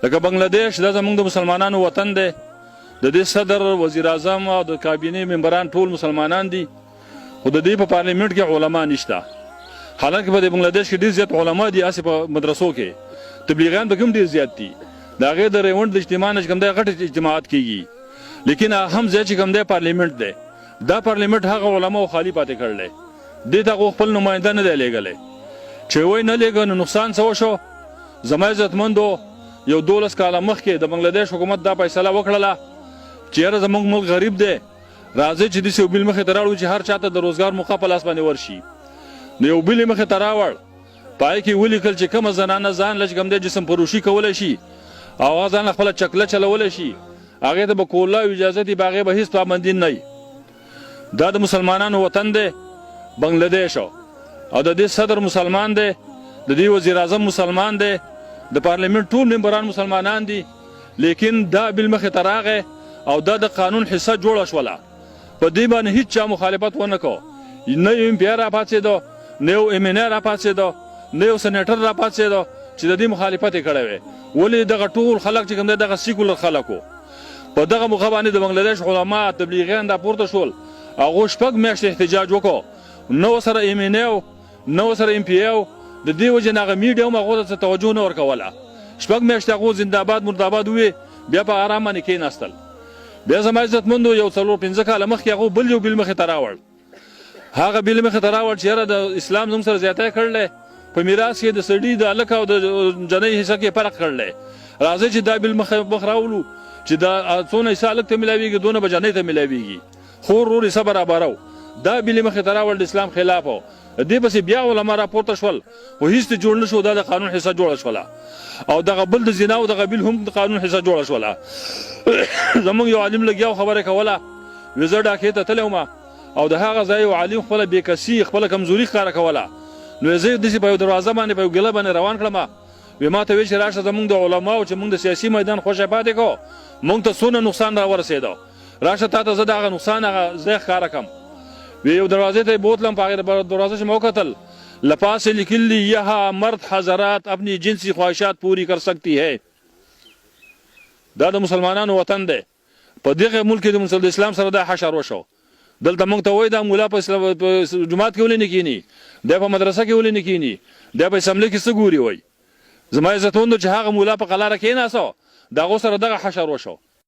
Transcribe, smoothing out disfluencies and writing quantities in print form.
لکه بنگلاديش دا زمونږ د مسلمانانو وطن دی، د دې صدر، وزیر اعظم او د کابینې ممبران ټول مسلمانان دي، خو د دې په پارلیمنت کې علما نشته. حالانکه په بنگلاديش کې ډېر زیات علما دي، هسې په مدرسو کې تبلیغیان به هم ډېر زیات دي. د هغې د ریونډ د اجتماع نه چې کوم دی غټ اجتماعات کېږي، لیکن اهم ځای چې کوم دی پارلیمنت دی. دا پارلیمنت هغه علماو خالي پاتې کړلی، دې ته هغو خپل نماینده نه دی لیږلی. چې وایي نه لیږه نو نقصان څه وشو؟ زما عزتمندو یو 12 کاله مخکې د بنگلاديش حکومت دا فیصله وکړله چې یاره زموږ ملک غریب دی، راځئ چې داسې یو بیل مخې ته راوړو چې هر چاته د روزګار موقع په لاس باندې ورشي. نو یو بیل یې مخې ته راوړ، په هغې کې ولیکل چې کومه زنانه ځان له چې کوم دی جسم فروشي کولی شي او هغه ځان له خپله چکله چلولی شي، هغې ته به کولا او اجازت وي، په هغې به هېڅ پابندي نه وي. دا د مسلمانانو وطن دی بنگلاديش، او د دې صدر مسلمان دی، د دې وزیر اعظم مسلمان دی، د پارلیمنت ټول ممبران مسلمانان دي، لیکن دا بیل مخې ته راغی او دا د قانون حصه جوړه شوله. په دې باندې هېڅ چا مخالفت ونه کو، نه یو MP راپاڅېده، نه یو MNA راپاڅېده، نه یو سنیټر راپاڅېده چې د دې مخالفت یې کړی وی. ولې دغه ټول خلک چې کوم دی دغه سیکولر خلک وو. په دغه موقع باندې د بنگلاديش علما تبلیغیان دا پورته شول، هغو 6 میاشتې احتجاج وکړو، نه ورسره MNA و نه ورسره MPA و. د دې وجې نه هغه میډیا هم هغو ته توجه نه ورکوله. 6 میاشتې هغو زنده‌باد مرده‌باد وویې، بیا په ارام باندې کېناستل. بیا زما عزتمندو یو 4-5 کاله مخکې هغو بل یو بیل مخې ته راوړ. هغه بیل مخې ته راوړ چې یاره د اسلام زموږ سره زیاتی کړلی، په میراث کې د سړي د هلک او د جنۍ حصه کې فرق کړلی. راځئ چې دا بیل مخ راولو چې دا څونه حصه هلک ته میلاویږي دونه به جنۍ ته میلاویږي، خور ورور حصه برابرو. دا بیل مخې ته راوړ د اسلام خلاف و. دې پسې بیا علما راپورته شول، خو هېڅ ته جوړ نه شو، دا د قانون حصه جوړه شوله. او دغه بل د زنا او دغه بیل هم د قانون حصه جوړه شوله. زموږ یو عالم لګیا خبره کوله، وی زه ډاکې ته تللی وم او د هغه ځای یو عالم خپله بېکسي خپله کمزوري ښکاره کوله. نو زه داسې په یو دروازه باندې په یو ګله باندې روان کړم، وی ما ته ویل چې راشه زموږ د علماو چې موږ د سیاسي میدان خوشی پاتې کو، موږ ته څونه نقصان راورسېده، راشه تا ته زه د هغه نقصان هغه ځای ښکاره کړم. وی یو دروازې ته یې بوتلم، په هغې دروازه چې مې وکتل، لپاس لیکلي یہاں مرد حضرات اپنی جنسی خواہشات پوری کر سکتی ہے. دا د مسلمانانو وطن دی. په دغه ملک کې د اسلام سره دا حشر وشو. دلته موږ ته وایي دا مولا په جومات کې ولې نه کیني، دی په مدرسه کې ولې نه کیني، دی په اسمبلۍ کې څه ګوري. وایي زما عزتمندو چې هغه مولا په قلاره کېناستو، د هغو سره دغه حشر وشو.